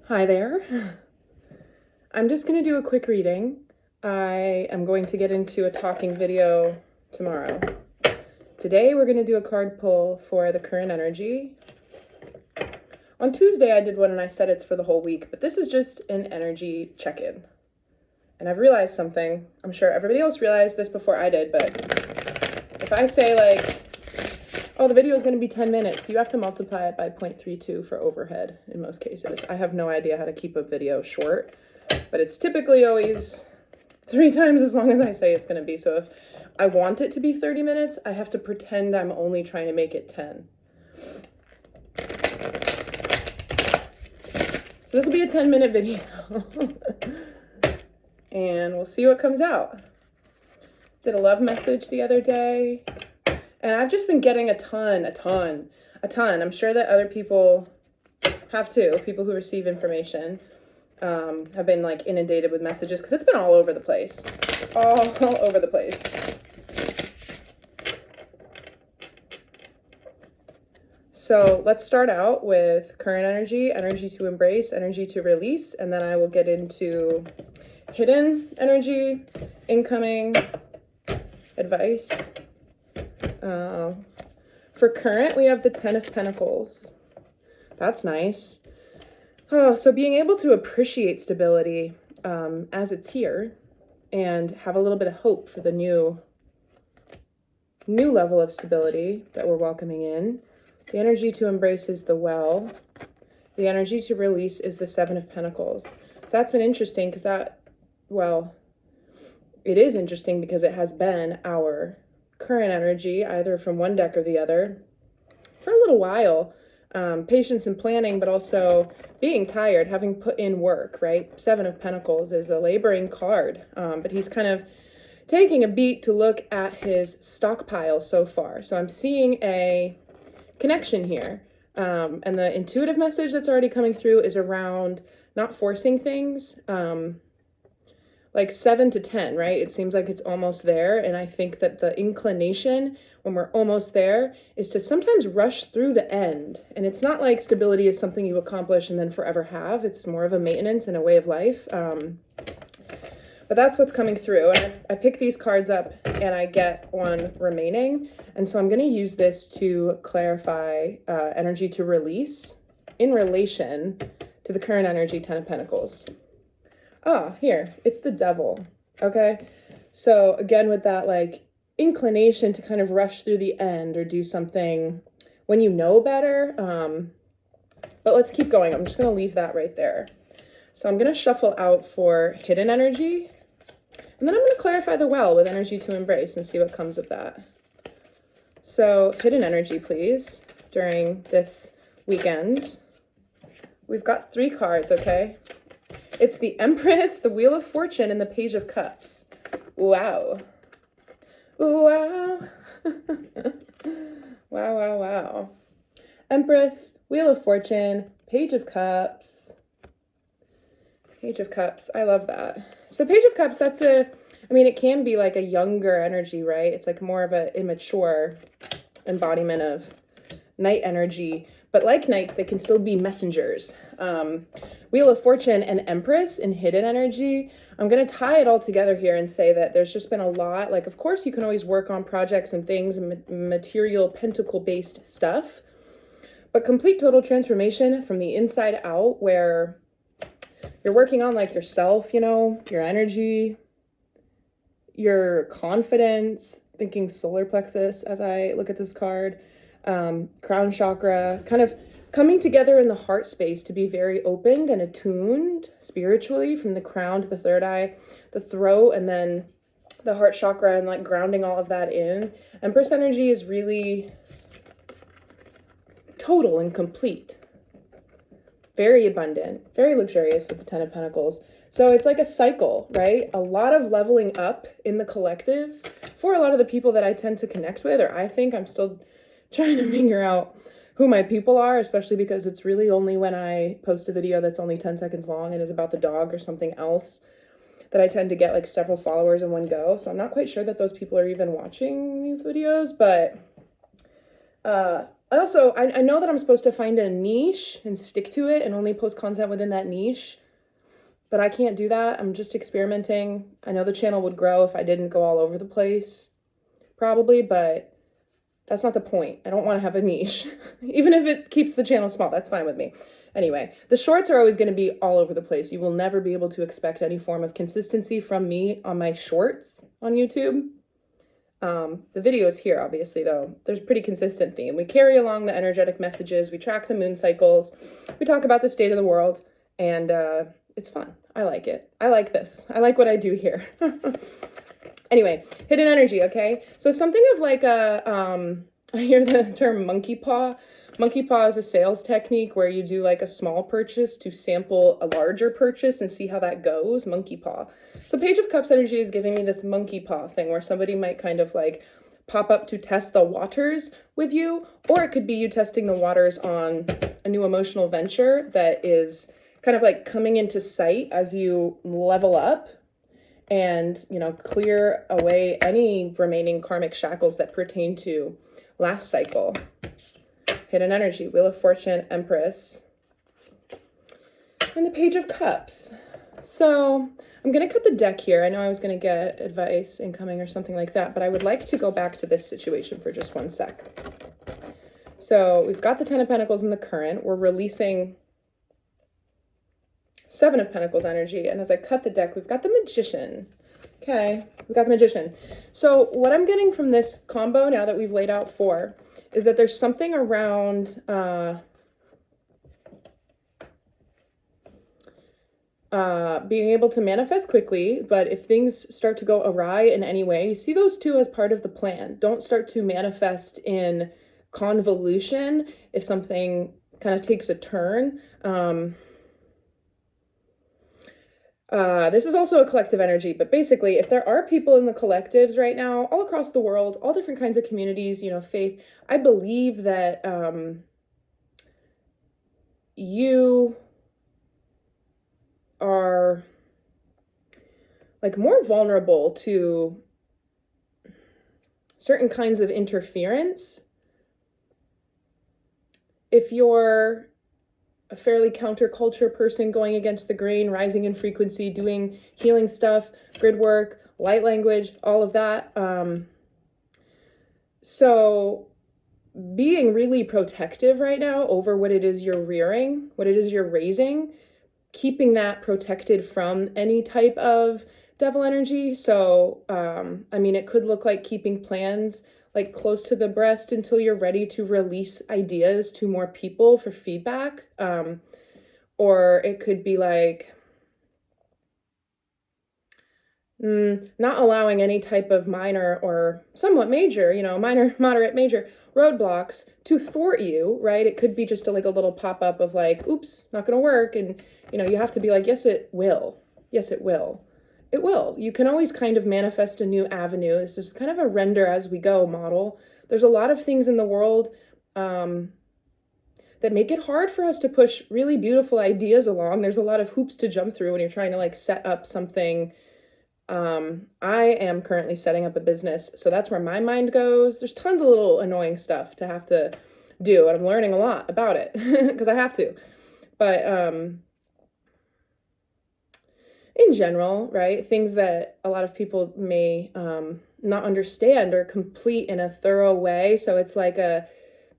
Hi there. I'm just going to do a quick reading. I am going to get into a talking video tomorrow. Today we're going to do a card pull for the current energy. On Tuesday I did one and I said it's for the whole week, but this is just an energy check-in. And I've realized something. I'm sure everybody else realized this before I did, but if I say like, oh, the video is going to be 10 minutes, you have to multiply it by 0.32 for overhead in most cases. I have no idea how to keep a video short, but it's typically always 3 times as long as I say it's going to be. So if I want it to be 30 minutes, I have to pretend I'm only trying to make it 10. So this will be a 10-minute video. And we'll see what comes out. Did a love message the other day. And I've just been getting a ton. I'm sure that other people have too. People who receive information have been like inundated with messages because it's been all over the place. All over the place. So let's start out with current energy, energy to embrace, energy to release, and then I will get into hidden energy, incoming advice. For current, we have the 10 of Pentacles. That's nice. Oh, so being able to appreciate stability as it's here and have a little bit of hope for the new level of stability that we're welcoming in. The energy to embrace is the Well. The energy to release is the 7 of Pentacles. So that's been interesting because it is interesting because it has been our current energy, either from one deck or the other, for a little while. Patience and planning, but also being tired, having put in work, right? 7 of Pentacles is a laboring card, but he's kind of taking a beat to look at his stockpile so far. So I'm seeing a connection here. And the intuitive message that's already coming through is around not forcing things, like 7 to 10, right? It seems like it's almost there. And I think that the inclination when we're almost there is to sometimes rush through the end. And it's not like stability is something you accomplish and then forever have. It's more of a maintenance and a way of life. But that's what's coming through. And I pick these cards up and I get one remaining. And so I'm going to use this to clarify energy to release in relation to the current energy, 10 of Pentacles. Ah, here, it's the Devil, okay? So again, with that like inclination to kind of rush through the end or do something when you know better. But let's keep going. I'm just going to leave that right there. So I'm going to shuffle out for hidden energy. And then I'm going to clarify the Well with energy to embrace and see what comes of that. So hidden energy, please, during this weekend. We've got 3 cards, okay? It's the Empress, the Wheel of Fortune, and the Page of Cups. Wow. Wow. Wow. Empress, Wheel of Fortune, Page of Cups. Page of Cups. I love that. So Page of Cups, it can be like a younger energy, right? It's like more of an immature embodiment of night energy. But like knights, they can still be messengers. Wheel of Fortune and Empress in hidden energy. I'm going to tie it all together here and say that there's just been a lot. Like, of course, you can always work on projects and things, material, pentacle-based stuff. But complete total transformation from the inside out, where you're working on like yourself, your energy, your confidence, thinking solar plexus as I look at this card. Crown chakra, kind of coming together in the heart space to be very opened and attuned spiritually from the crown to the third eye, the throat, and then the heart chakra, and like grounding all of that in. Empress energy is really total and complete. Very abundant, very luxurious with the 10 of Pentacles. So it's like a cycle, right? A lot of leveling up in the collective for a lot of the people that I tend to connect with, or I think I'm still trying to figure out who my people are, especially because it's really only when I post a video that's only 10 seconds long and is about the dog or something else that I tend to get like several followers in one go. So I'm not quite sure that those people are even watching these videos, but I know that I'm supposed to find a niche and stick to it and only post content within that niche, but I can't do that. I'm just experimenting. I know the channel would grow if I didn't go all over the place, probably, but that's not the point. I don't want to have a niche. Even if it keeps the channel small, that's fine with me. Anyway, the shorts are always going to be all over the place. You will never be able to expect any form of consistency from me on my shorts on YouTube. The videos here, obviously, though, there's a pretty consistent theme. We carry along the energetic messages, we track the moon cycles, we talk about the state of the world, and it's fun. I like it. I like this. I like what I do here. Anyway, hidden energy, okay? So something of like a, I hear the term monkey paw. Monkey paw is a sales technique where you do like a small purchase to sample a larger purchase and see how that goes. Monkey paw. So Page of Cups energy is giving me this monkey paw thing where somebody might kind of like pop up to test the waters with you, or it could be you testing the waters on a new emotional venture that is kind of like coming into sight as you level up and, you know, clear away any remaining karmic shackles that pertain to last cycle. Hidden energy, Wheel of Fortune, Empress, and the Page of Cups. So I'm going to cut the deck here. I know I was going to get advice incoming or something like that, but I would like to go back to this situation for just one sec. So we've got the Ten of Pentacles in the current. We're releasing Seven of Pentacles energy. And as I cut the deck, we've got the Magician. Okay, we've got the Magician. So what I'm getting from this combo, now that we've laid out four, is that there's something around being able to manifest quickly, but if things start to go awry in any way, see those two as part of the plan. Don't start to manifest in convolution if something kind of takes a turn. This is also a collective energy, but basically, if there are people in the collectives right now, all across the world, all different kinds of communities, you know, faith, I believe that you are like more vulnerable to certain kinds of interference if you're a fairly counterculture person going against the grain, rising in frequency, doing healing stuff, grid work, light language, all of that. So being really protective right now over what it is you're rearing, what it is you're raising, keeping that protected from any type of devil energy. So, I mean, it could look like keeping plans like close to the breast until you're ready to release ideas to more people for feedback. Or it could be like not allowing any type of minor or somewhat major, you know, minor, moderate, major roadblocks to thwart you, right? It could be just like a little pop-up of like, oops, not gonna work. And, you know, you have to be like, yes, it will. Yes, it will. It will. You can always kind of manifest a new avenue. This is kind of a render as we go model. There's a lot of things in the world that make it hard for us to push really beautiful ideas along. There's a lot of hoops to jump through when you're trying to like set up something. I am currently setting up a business, so that's where my mind goes. There's tons of little annoying stuff to have to do, and I'm learning a lot about it because I have to. But in general, right, things that a lot of people may not understand or complete in a thorough way. So it's like a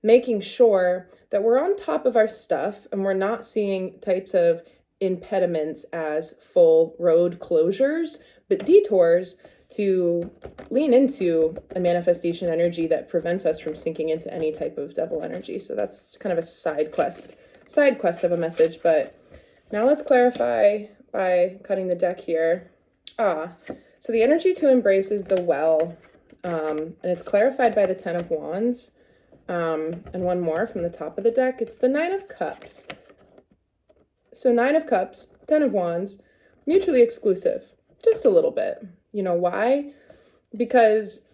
making sure that we're on top of our stuff and we're not seeing types of impediments as full road closures, but detours to lean into a manifestation energy that prevents us from sinking into any type of devil energy. So that's kind of a side quest of a message. But now let's clarify by cutting the deck here. So the energy to embrace is the well, and it's clarified by the Ten of Wands, and one more from the top of the deck. It's the Nine of Cups. So Nine of Cups, Ten of Wands, mutually exclusive, just a little bit. You know why? Because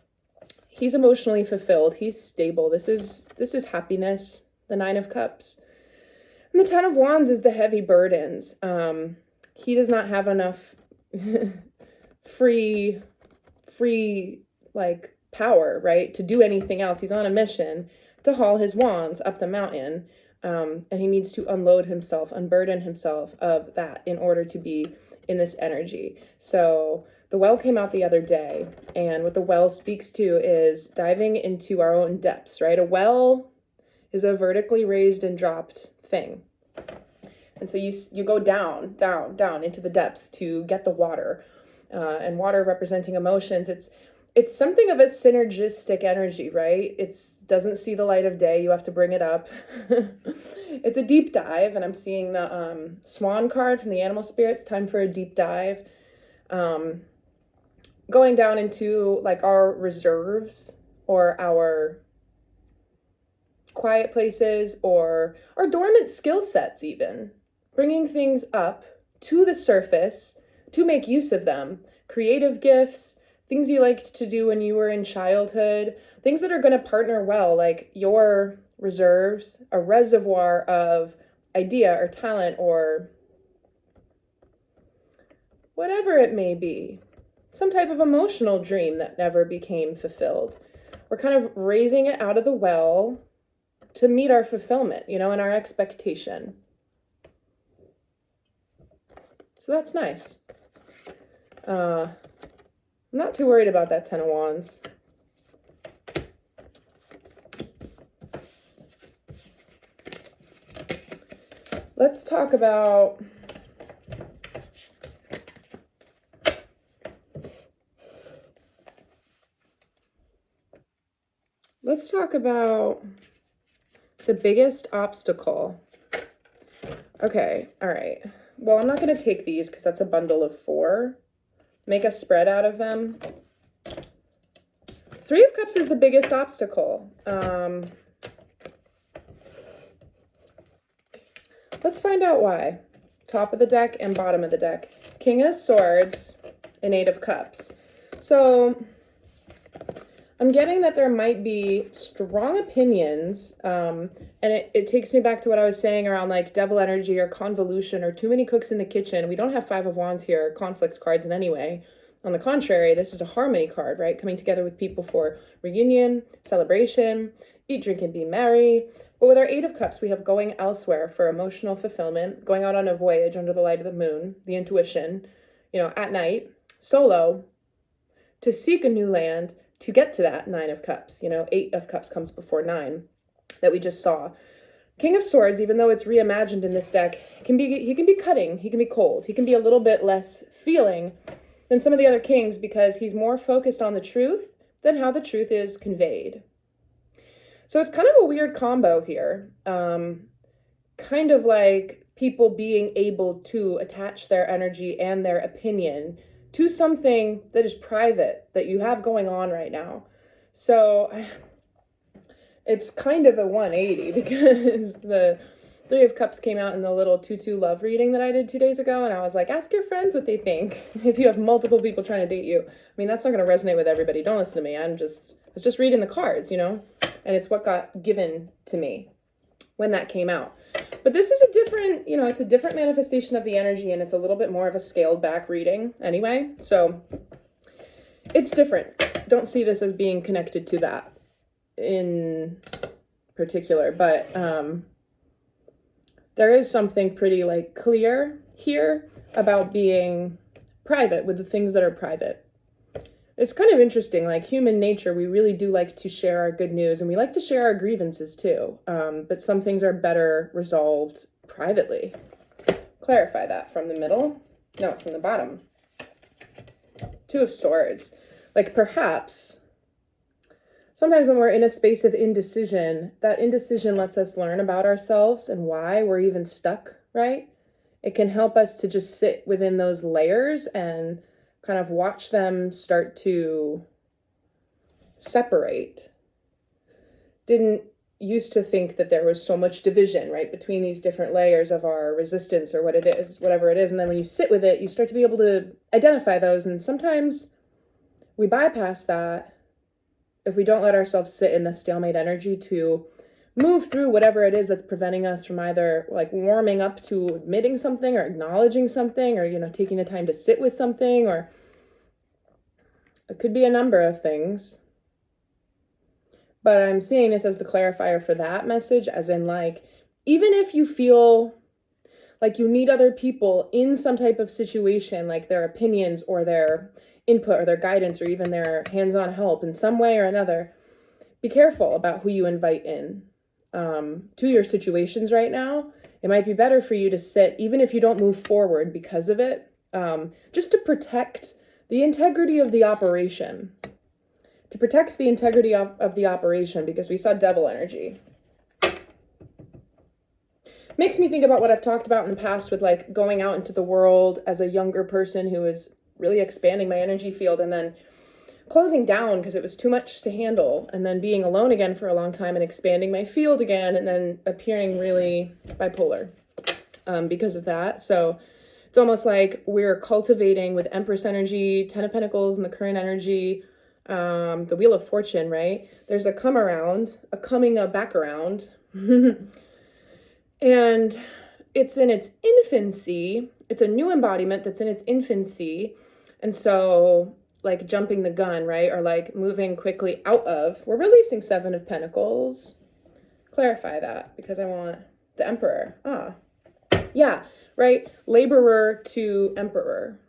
he's emotionally fulfilled. He's stable. This is happiness, the Nine of Cups. And the Ten of Wands is the heavy burdens. He does not have enough free like power, right, to do anything else. He's on a mission to haul his wands up the mountain. And he needs to unload himself, unburden himself of that in order to be in this energy. So the well came out the other day, and what the well speaks to is diving into our own depths, right? A well is a vertically raised and dropped thing. And so you go down into the depths to get the water, and water representing emotions. It's something of a synergistic energy, right? It doesn't see the light of day. You have to bring it up. It's a deep dive, and I'm seeing the swan card from the animal spirits. Time for a deep dive. Going down into like our reserves or our quiet places or our dormant skill sets even. Bringing things up to the surface to make use of them. Creative gifts, things you liked to do when you were in childhood, things that are going to partner well, like your reserves, a reservoir of idea or talent or whatever it may be. Some type of emotional dream that never became fulfilled. We're kind of raising it out of the well to meet our fulfillment, and our expectation. So that's nice. I'm not too worried about that Ten of Wands. Let's talk about the biggest obstacle. Okay, all right. Well, I'm not going to take these because that's a bundle of 4. Make a spread out of them. 3 of Cups is the biggest obstacle. Let's find out why. Top of the deck and bottom of the deck. King of Swords and 8 of Cups. So I'm getting that there might be strong opinions, and it takes me back to what I was saying around like devil energy or convolution or too many cooks in the kitchen. We don't have 5 of Wands here, conflict cards in any way. On the contrary, this is a harmony card, right? Coming together with people for reunion, celebration, eat, drink, and be merry. But with our 8 of Cups, we have going elsewhere for emotional fulfillment, going out on a voyage under the light of the moon, the intuition, at night, solo, to seek a new land, to get to that 9 of Cups. 8 of Cups comes before 9 that we just saw. King of Swords, even though it's reimagined in this deck, he can be cutting, he can be cold, he can be a little bit less feeling than some of the other kings because he's more focused on the truth than how the truth is conveyed. So it's kind of a weird combo here. Kind of like people being able to attach their energy and their opinion to something that is private that you have going on right now. So it's kind of a 180 because the 3 of Cups came out in the little 2-2 love reading that I did 2 days ago. And I was like, ask your friends what they think. If you have multiple people trying to date you. I mean, that's not going to resonate with everybody. Don't listen to me. I was just reading the cards, and it's what got given to me when that came out. But this is a different, it's a different manifestation of the energy, and it's a little bit more of a scaled back reading anyway. So it's different. Don't see this as being connected to that in particular, but there is something pretty clear here about being private with the things that are private. It's kind of interesting, like human nature, we really do like to share our good news, and we like to share our grievances too. But some things are better resolved privately. Clarify that from the middle. No, from the bottom. 2 of Swords. Perhaps sometimes when we're in a space of indecision, that indecision lets us learn about ourselves and why we're even stuck, right? It can help us to just sit within those layers and kind of watch them start to separate. Didn't used to think that there was so much division, right, between these different layers of our resistance or what it is, whatever it is. And then when you sit with it, you start to be able to identify those. And sometimes we bypass that if we don't let ourselves sit in the stalemate energy to move through whatever it is that's preventing us from either warming up to admitting something or acknowledging something or, taking the time to sit with something, or it could be a number of things. But I'm seeing this as the clarifier for that message, as in like, even if you feel like you need other people in some type of situation, like their opinions or their input or their guidance or even their hands-on help in some way or another, be careful about who you invite in to your situations right now. It might be better for you to sit, even if you don't move forward because of it, just to protect the integrity of the operation. To protect the integrity of the operation, because we saw devil energy. Makes me think about what I've talked about in the past with like going out into the world as a younger person who is really expanding my energy field and then closing down because it was too much to handle, and then being alone again for a long time and expanding my field again, and then appearing really bipolar because of that. So it's almost like we're cultivating with Empress energy, Ten of Pentacles, and the current energy, the Wheel of Fortune, right? There's a come around, a coming back around. And it's in its infancy. It's a new embodiment that's in its infancy. And so like jumping the gun, right? Or like moving quickly out of, we're releasing Seven of Pentacles. Clarify that because I want the Emperor. Yeah, right? Laborer to Emperor.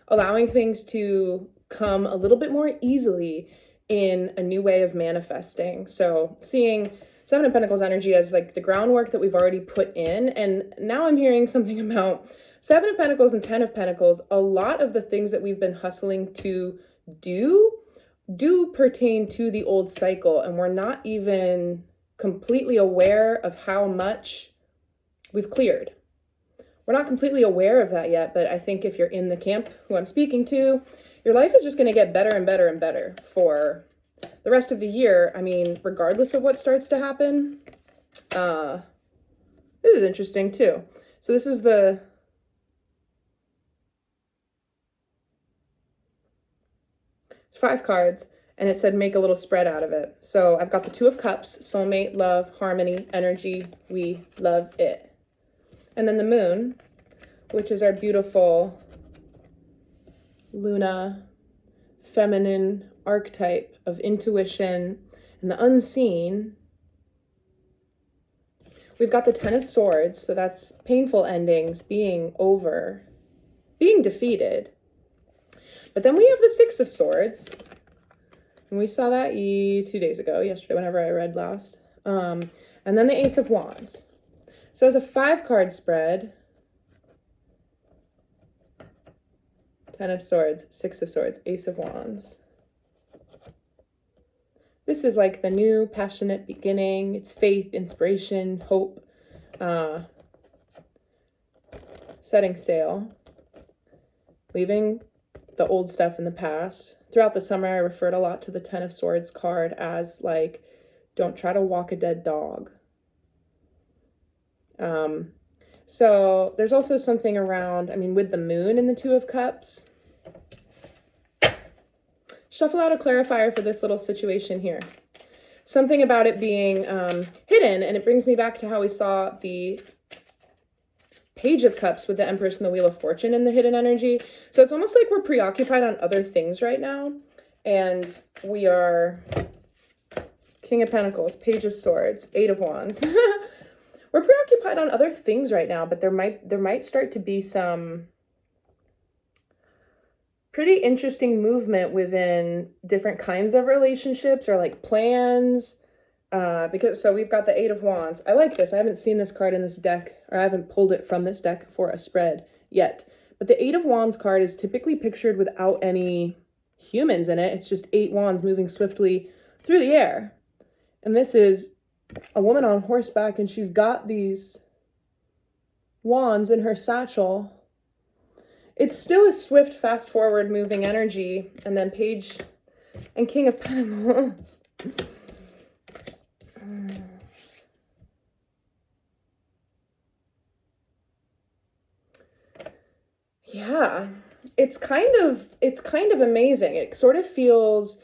Allowing things to come a little bit more easily in a new way of manifesting. So seeing Seven of Pentacles energy as like the groundwork that we've already put in. And now I'm hearing something about Seven of Pentacles and Ten of Pentacles. A lot of the things that we've been hustling to do pertain to the old cycle. And we're not even completely aware of how much we've cleared. We're not completely aware of that yet, but I think if you're in the camp who I'm speaking to, your life is just going to get better and better and better for the rest of the year. I mean, regardless of what starts to happen. This is interesting too. So this is the five cards, and it said make a little spread out of it. So I've got the Two of Cups, soulmate, love, harmony, energy. We love it. And then the Moon, which is our beautiful Luna, feminine archetype of intuition and the unseen. We've got the Ten of Swords, so that's painful endings, being over, being defeated. But then we have the Six of Swords, and we saw that 2 days ago, yesterday, whenever I read last. And then the Ace of Wands. So as a 5-card spread, Ten of Swords, Six of Swords, Ace of Wands. This is like the new passionate beginning. It's faith, inspiration, hope, setting sail, leaving the old stuff in the past. Throughout the summer, I referred a lot to the Ten of Swords card as like, don't try to walk a dead dog. So there's also something around, I mean, with the Moon and the Two of Cups. Shuffle out a clarifier for this little situation here. Something about it being hidden, and it brings me back to how we saw the Page of Cups with the Empress and the Wheel of Fortune in the hidden energy. So it's almost like we're preoccupied on other things right now, and we are King of Pentacles, Page of Swords, Eight of Wands. We're preoccupied on other things right now, but there might start to be some pretty interesting movement within different kinds of relationships or like plans. Because so we've got the Eight of Wands. I like this. I haven't seen this card in this deck, or I haven't pulled it from this deck for a spread yet. But the Eight of Wands card is typically pictured without any humans in it. It's just 8 wands moving swiftly through the air. And this is a woman on horseback, and she's got these wands in her satchel. It's still a swift, fast forward moving energy. And then Page and King of Pentacles. Yeah, it's kind of amazing. It sort of feels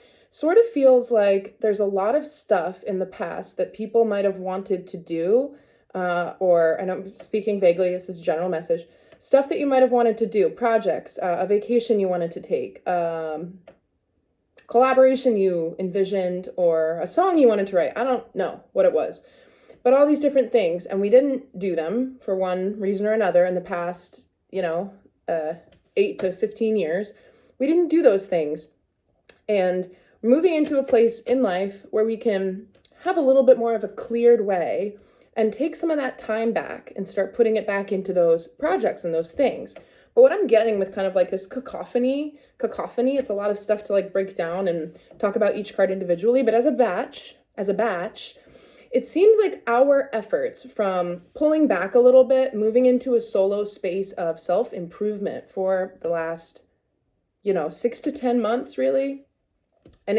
like there's a lot of stuff in the past that people might have wanted to do, and I'm speaking vaguely, this is a general message, stuff that you might have wanted to do, projects, a vacation you wanted to take, collaboration you envisioned or a song you wanted to write. I don't know what it was, but all these different things. And we didn't do them for one reason or another in the past, 8 to 15 years. We didn't do those things. And we're moving into a place in life where we can have a little bit more of a cleared way and take some of that time back and start putting it back into those projects and those things. But what I'm getting with kind of like this cacophony, it's a lot of stuff to like break down and talk about each card individually, but as a batch, it seems like our efforts from pulling back a little bit, moving into a solo space of self-improvement for the last, 6 to 10 months, really. And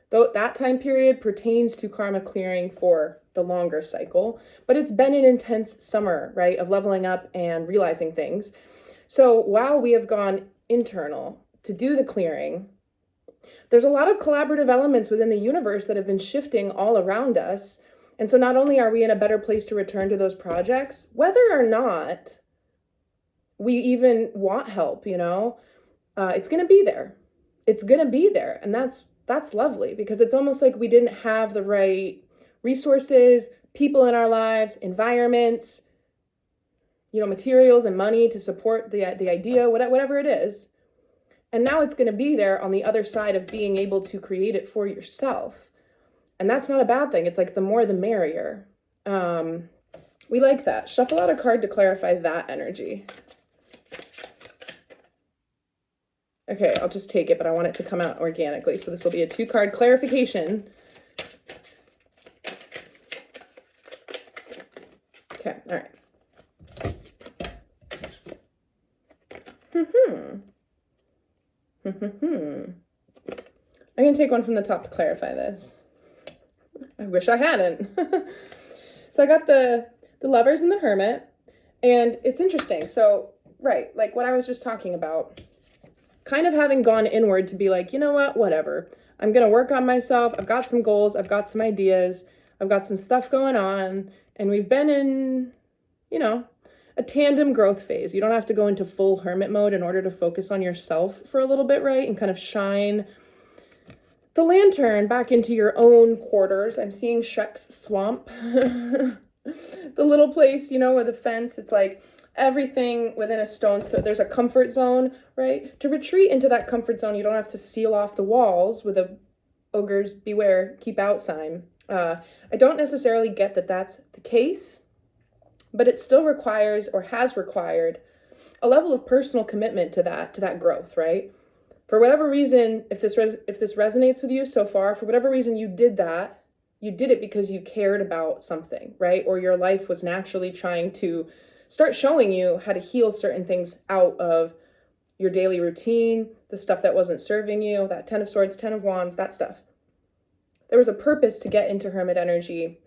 though that time period pertains to karma clearing for the longer cycle, but it's been an intense summer, right, of leveling up and realizing things. So while we have gone internal to do the clearing, there's a lot of collaborative elements within the universe that have been shifting all around us. And so not only are we in a better place to return to those projects, whether or not we even want help, it's going to be there. It's going to be there. And that's lovely, because it's almost like we didn't have the right resources, people in our lives, environments, materials and money to support the idea, whatever it is. And now it's going to be there on the other side of being able to create it for yourself. And that's not a bad thing. It's like the more the merrier. We like that. Shuffle out a card to clarify that energy. Okay, I'll just take it, but I want it to come out organically. So this will be a 2-card clarification. Okay, all right. I'm going to take one from the top to clarify this. I wish I hadn't. So I got the Lovers and the Hermit, and it's interesting. So, right, like what I was just talking about, kind of having gone inward to be like, you know what, whatever. I'm going to work on myself. I've got some goals. I've got some ideas. I've got some stuff going on, and we've been in, a tandem growth phase. You don't have to go into full hermit mode in order to focus on yourself for a little bit, right? And kind of shine the lantern back into your own quarters. I'm seeing Shrek's swamp. The little place, with the fence. It's like everything within a stone's throw. There's a comfort zone, right? To retreat into that comfort zone, you don't have to seal off the walls with a ogres beware, keep out sign. I don't necessarily get that that's the case, but it still requires, or has required, a level of personal commitment to that growth, right? For whatever reason, if this resonates with you so far, for whatever reason you did that, you did it because you cared about something, right? Or your life was naturally trying to start showing you how to heal certain things out of your daily routine, the stuff that wasn't serving you, that 10 of Swords, 10 of Wands, that stuff. There was a purpose to get into hermit energy.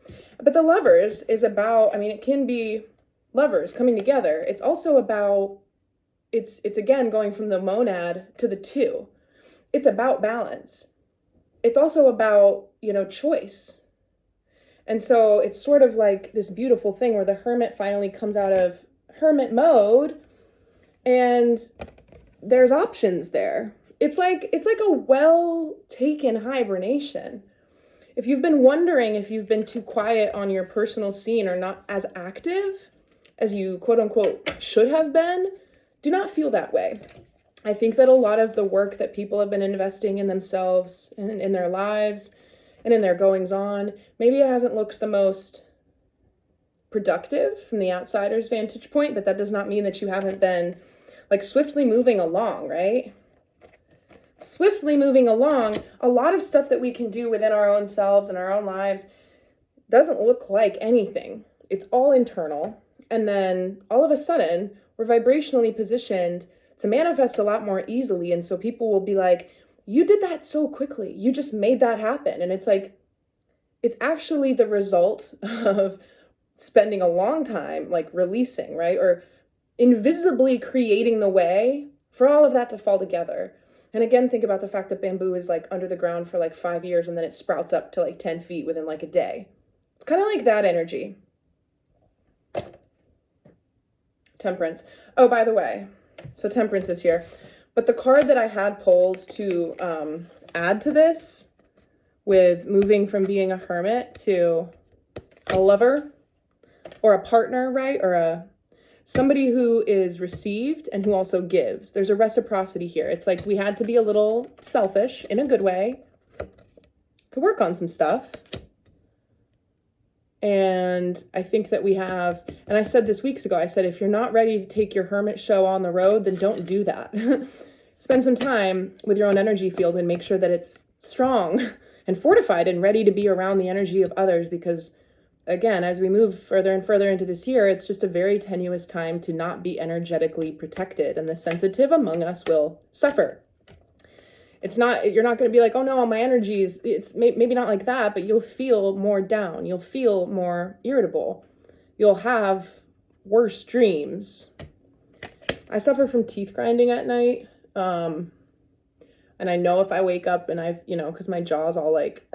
But the Lovers is about, it can be lovers coming together. It's also about, it's again going from the monad to the 2. It's about balance. It's also about, choice. And so it's sort of like this beautiful thing where the hermit finally comes out of hermit mode and there's options there. It's like a well-taken hibernation. If you've been wondering if you've been too quiet on your personal scene or not as active as you quote unquote should have been, do not feel that way. I think that a lot of the work that people have been investing in themselves and in their lives and in their goings on, maybe it hasn't looked the most productive from the outsider's vantage point, but that does not mean that you haven't been like swiftly moving along, right? Swiftly moving along, a lot of stuff that we can do within our own selves and our own lives doesn't look like anything. It's all internal. And then all of a sudden, we're vibrationally positioned to manifest a lot more easily. And so people will be like, you did that so quickly. You just made that happen. And it's like, it's actually the result of spending a long time like releasing, right? Or invisibly creating the way for all of that to fall together. And again, think about the fact that bamboo is like under the ground for like 5 years and then it sprouts up to like 10 feet within like a day. It's kind of like that energy. Temperance. Oh, by the way, so Temperance is here. But the card that I had pulled to add to this with moving from being a hermit to a lover or a partner, right? Or somebody who is received and who also gives. There's a reciprocity here. It's like we had to be a little selfish in a good way to work on some stuff. And I think that we have, and I said this weeks ago, I said, if you're not ready to take your hermit show on the road, then don't do that. Spend some time with your own energy field and make sure that it's strong and fortified and ready to be around the energy of others, because again, as we move further and further into this year, it's just a very tenuous time to not be energetically protected, and the sensitive among us will suffer. It's not, you're not going to be like, oh no, my energy is, it's maybe not like that, but you'll feel more down. You'll feel more irritable. You'll have worse dreams. I suffer from teeth grinding at night. And I know if I wake up and I've, cause my jaw's all like,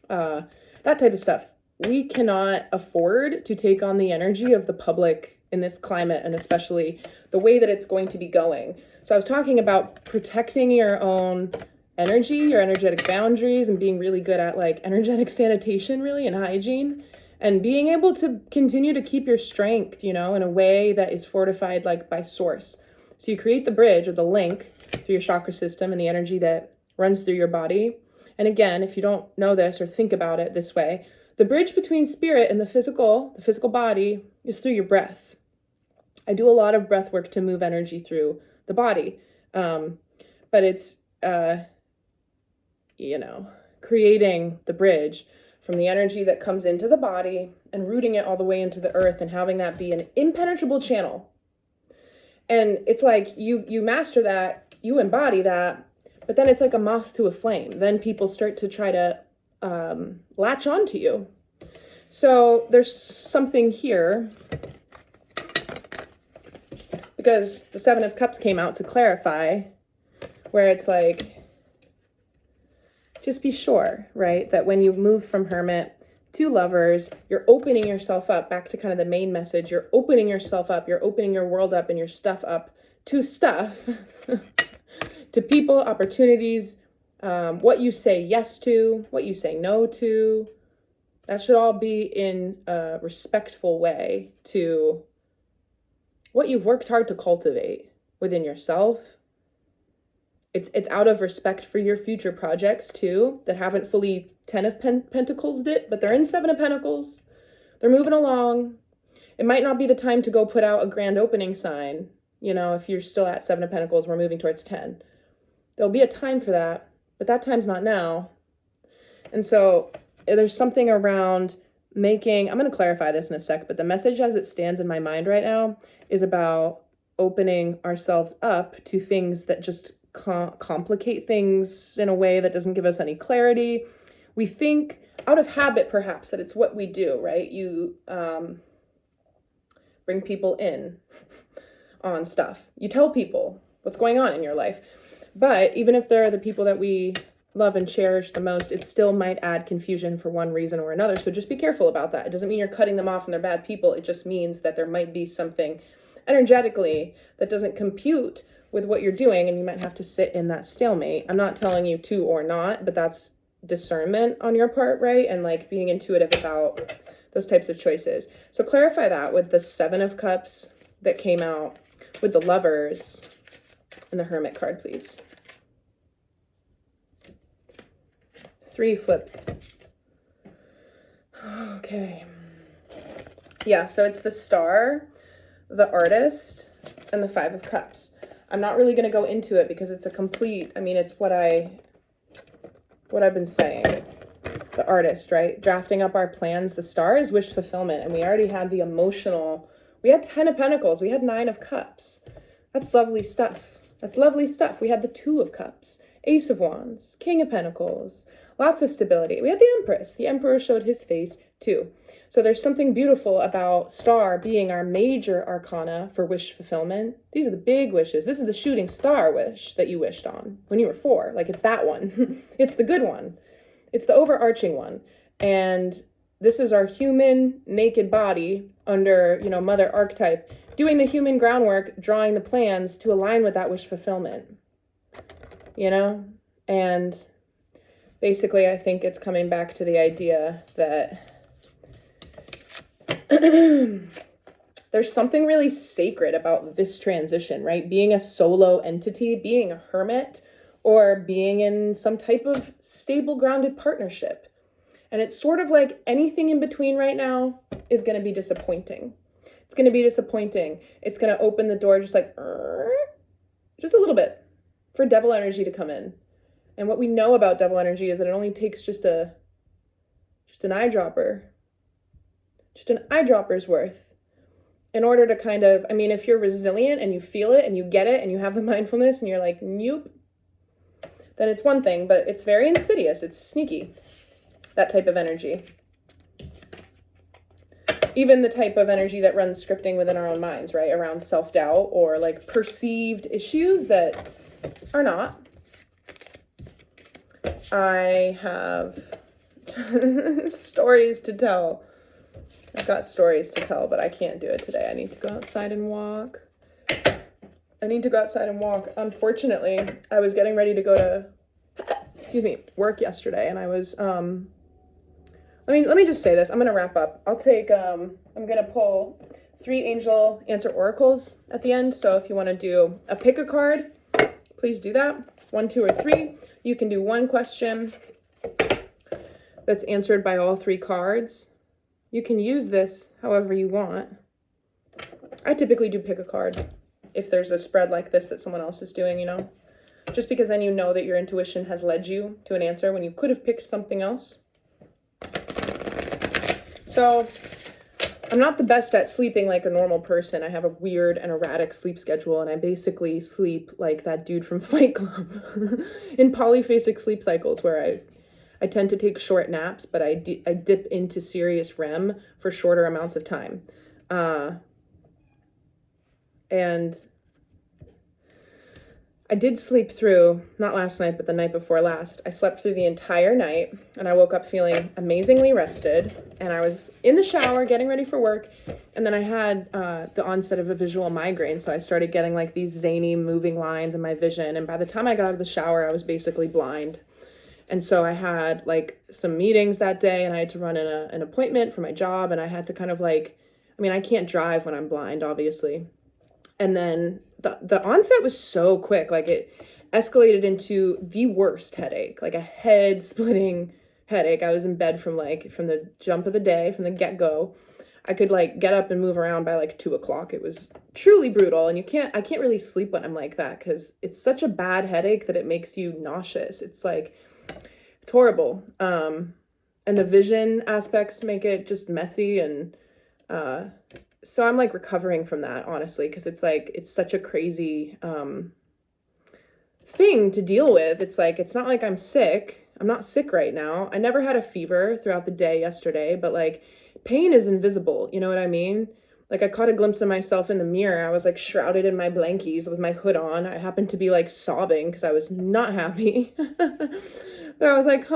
that type of stuff. We cannot afford to take on the energy of the public in this climate, and especially the way that it's going to be going. So I was talking about protecting your own energy, your energetic boundaries, and being really good at like energetic sanitation, really, and hygiene, and being able to continue to keep your strength, in a way that is fortified like by source. So you create the bridge or the link through your chakra system and the energy that runs through your body. And again, if you don't know this or think about it this way, the bridge between spirit and the physical body is through your breath. I do a lot of breath work to move energy through the body. But it's, creating the bridge from the energy that comes into the body and rooting it all the way into the earth and having that be an impenetrable channel. And it's like you master that, you embody that, but then it's like a moth to a flame. Then people start to try to latch onto you. So there's something here, because the Seven of Cups came out to clarify, where it's like, just be sure, right, that when you move from hermit to lovers, you're opening yourself up, back to kind of the main message, you're opening yourself up, you're opening your world up and your stuff up to stuff, to people, opportunities, what you say yes to, what you say no to. That should all be in a respectful way to what you've worked hard to cultivate within yourself. It's out of respect for your future projects too, that haven't fully 10 of Pentacles it, but they're in 7 of Pentacles. They're moving along. It might not be the time to go put out a grand opening sign. If you're still at 7 of Pentacles, we're moving towards 10. There'll be a time for that, but that time's not now. And so there's something around making, I'm going to clarify this in a sec, but the message as it stands in my mind right now is about opening ourselves up to things that just complicate things in a way that doesn't give us any clarity. We think out of habit, perhaps, that it's what we do, right? You bring people in on stuff. You tell people what's going on in your life. But even if they're the people that we love and cherish the most, it still might add confusion for one reason or another. So just be careful about that. It doesn't mean you're cutting them off and they're bad people. It just means that there might be something energetically that doesn't compute with what you're doing, and you might have to sit in that stalemate. I'm not telling you to or not, but that's discernment on your part, right? And like being intuitive about those types of choices. So clarify that with the 7 of Cups that came out with the Lovers and the Hermit card, please. 3 flipped. Okay. Yeah, so it's the Star, the Artist, and the 5 of Cups. I'm not really going to go into it because it's a complete, it's what I've been saying. The Artist, right? Drafting up our plans. The Star is wish fulfillment, and we already had the emotional. We had 10 of Pentacles. We had 9 of Cups. That's lovely stuff. That's lovely stuff. We had the 2 of Cups, Ace of Wands, King of Pentacles, lots of stability. We had the Empress. The Emperor showed his face too. So there's something beautiful about Star being our major arcana for wish fulfillment. These are the big wishes. This is the shooting star wish that you wished on when you were 4. Like, it's that one. It's the good one. It's the overarching one. And this is our human naked body under, mother archetype, doing the human groundwork, drawing the plans to align with that wish fulfillment, And basically, I think it's coming back to the idea that there's something really sacred about this transition, right? Being a solo entity, being a hermit, or being in some type of stable, grounded partnership. And it's sort of like anything in between right now is going to be disappointing. It's going to be disappointing. It's going to open the door just like, just a little bit for devil energy to come in. And what we know about devil energy is that it only takes just an eyedropper, just an eyedropper's worth in order to kind of, I mean, if you're resilient and you feel it and you get it and you have the mindfulness and you're like, nope, then it's one thing, but it's very insidious. It's sneaky, that type of energy. Even the type of energy that runs scripting within our own minds, right? Around self-doubt or like perceived issues that are not. I have stories to tell. I've got stories to tell, but I can't do it today. I need to go outside and walk. Unfortunately, I was getting ready to go to, work yesterday, and I was, let me just say this. I'm going to wrap up. I'm going to pull 3 angel answer oracles at the end. So if you want to do a pick a card, please do that. 1, 2, or 3. You can do one question that's answered by all 3 cards. You can use this however you want. I typically do pick a card if there's a spread like this that someone else is doing, just because then you know that your intuition has led you to an answer when you could have picked something else. So I'm not the best at sleeping like a normal person. I have a weird and erratic sleep schedule, and I basically sleep like that dude from Fight Club in polyphasic sleep cycles where I tend to take short naps, but I dip into serious REM for shorter amounts of time. And I did sleep through, not last night, but the night before last. I slept through the entire night, and I woke up feeling amazingly rested, and I was in the shower getting ready for work, and then I had the onset of a visual migraine, so I started getting like these zany moving lines in my vision, and by the time I got out of the shower, I was basically blind. And so I had like some meetings that day, and I had to run an appointment for my job, and I had to kind of like, I can't drive when I'm blind, obviously. And then the onset was so quick, like it escalated into the worst headache, like a head splitting headache. I was in bed from the jump of the day, from the get-go. I could like get up and move around by like 2 o'clock. It was truly brutal. And I can't really sleep when I'm like that because it's such a bad headache that it makes you nauseous. It's horrible. And the vision aspects make it just messy. And, so I'm like recovering from that, honestly, because it's such a crazy thing to deal with. It's not like I'm sick. I'm not sick right now. I never had a fever throughout the day yesterday, but like pain is invisible. You know what I mean? Like I caught a glimpse of myself in the mirror. I was like shrouded in my blankies with my hood on. I happened to be like sobbing because I was not happy. But I was like,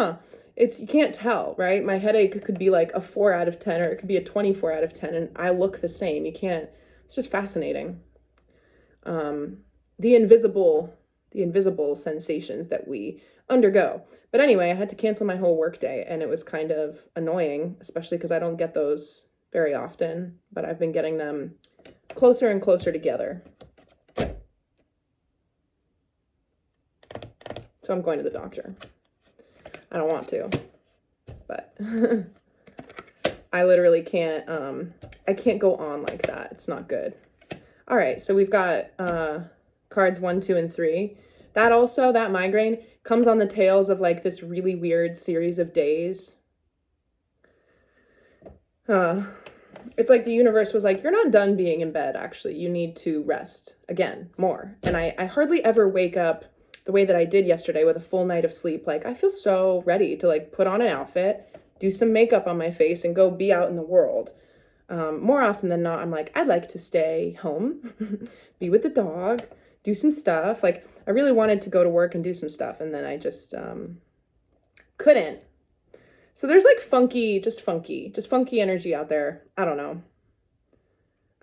you can't tell, right? My headache could be like a 4 out of 10, or it could be a 24 out of 10, and I look the same. It's just fascinating. The invisible sensations that we undergo. But anyway, I had to cancel my whole workday, and it was kind of annoying, especially because I don't get those very often, but I've been getting them closer and closer together. So I'm going to the doctor. I don't want to, but I literally can't, I can't go on like that. It's not good. All right. So we've got, cards 1, 2, and 3. That migraine comes on the tails of like this really weird series of days. It's like the universe was like, you're not done being in bed. Actually, you need to rest again, more. And I hardly ever wake up the way that I did yesterday with a full night of sleep. Like I feel so ready to like put on an outfit, do some makeup on my face, and go be out in the world. More often than not, I'm like, I'd like to stay home, be with the dog, do some stuff. Like I really wanted to go to work and do some stuff, and then I just couldn't. So there's like funky energy out there. I don't know.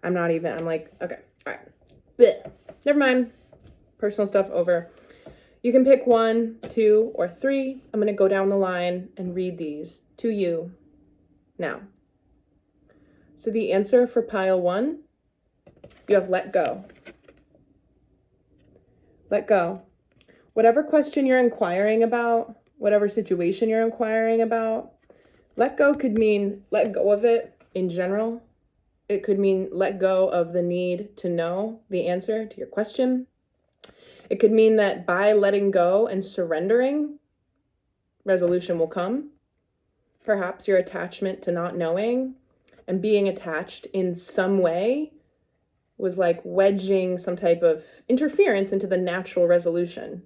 I'm like, okay, all right. Blech. Never mind. Personal stuff over. You can pick 1, 2, or 3. I'm going to go down the line and read these to you now. So the answer for pile 1, you have let go. Let go. Whatever question you're inquiring about, whatever situation you're inquiring about, let go could mean let go of it in general. It could mean let go of the need to know the answer to your question. It could mean that by letting go and surrendering, resolution will come. Perhaps your attachment to not knowing and being attached in some way was like wedging some type of interference into the natural resolution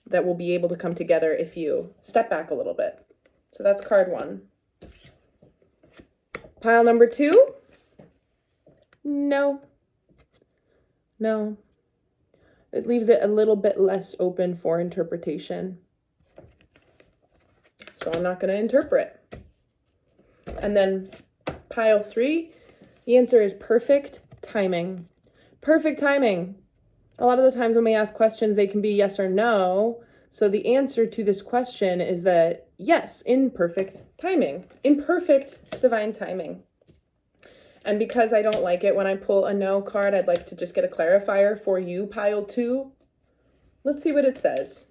that will be able to come together if you step back a little bit. So that's card 1. Pile number 2. No. No. It leaves it a little bit less open for interpretation. So I'm not going to interpret. And then pile 3, the answer is perfect timing. Perfect timing. A lot of the times when we ask questions, they can be yes or no. So the answer to this question is that yes, in perfect timing, in perfect divine timing. And because I don't like it when I pull a no card, I'd like to just get a clarifier for you, pile 2. Let's see what it says.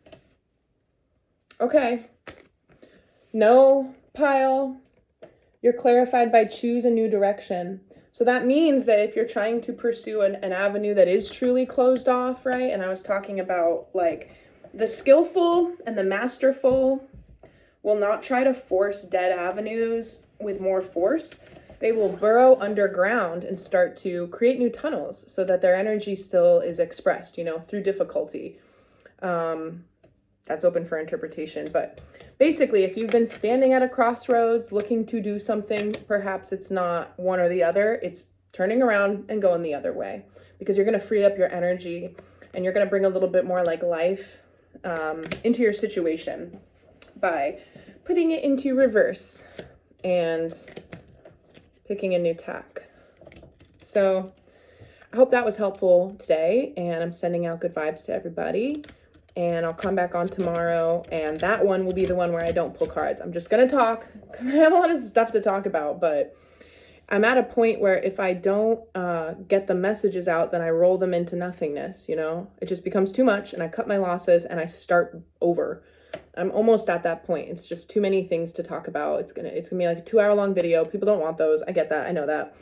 Okay. No, pile. You're clarified by choose a new direction. So that means that if you're trying to pursue an avenue that is truly closed off, right? And I was talking about like the skillful and the masterful will not try to force dead avenues with more force. They will burrow underground and start to create new tunnels so that their energy still is expressed, you know, through difficulty. That's open for interpretation. But basically, if you've been standing at a crossroads looking to do something, perhaps it's not one or the other. It's turning around and going the other way because you're going to free up your energy and you're going to bring a little bit more like life into your situation by putting it into reverse and picking a new tack. So I hope that was helpful today, and I'm sending out good vibes to everybody, and I'll come back on tomorrow, and that one will be the one where I don't pull cards. I'm just going to talk because I have a lot of stuff to talk about, but I'm at a point where if I don't get the messages out, then I roll them into nothingness, you know? It just becomes too much, and I cut my losses, and I start over. I'm almost at that point. It's just too many things to talk about. It's gonna be like a 2-hour-long video. People don't want those. I get that. I know that.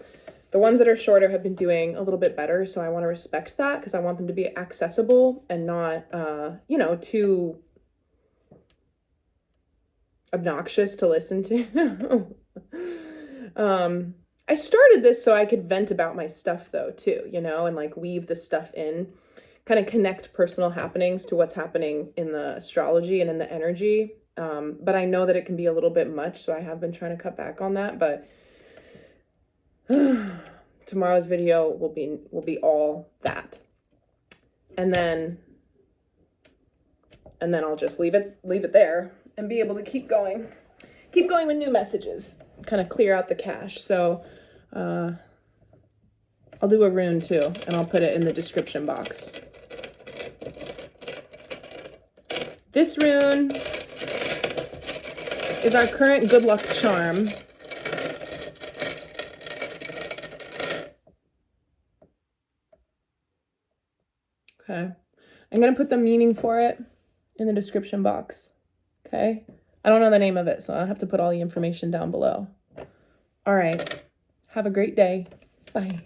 The ones that are shorter have been doing a little bit better, so I want to respect that because I want them to be accessible and not, you know, too obnoxious to listen to. I started this so I could vent about my stuff though, too, you know, and like weave the stuff in, kind of connect personal happenings to what's happening in the astrology and in the energy. But I know that it can be a little bit much, so I have been trying to cut back on that, but tomorrow's video will be all that. And then I'll just leave it there and be able to keep going with new messages, kind of clear out the cache. So I'll do a rune too, and I'll put it in the description box. This rune is our current good luck charm. Okay. I'm going to put the meaning for it in the description box. Okay. I don't know the name of it, so I'll have to put all the information down below. All right. Have a great day. Bye.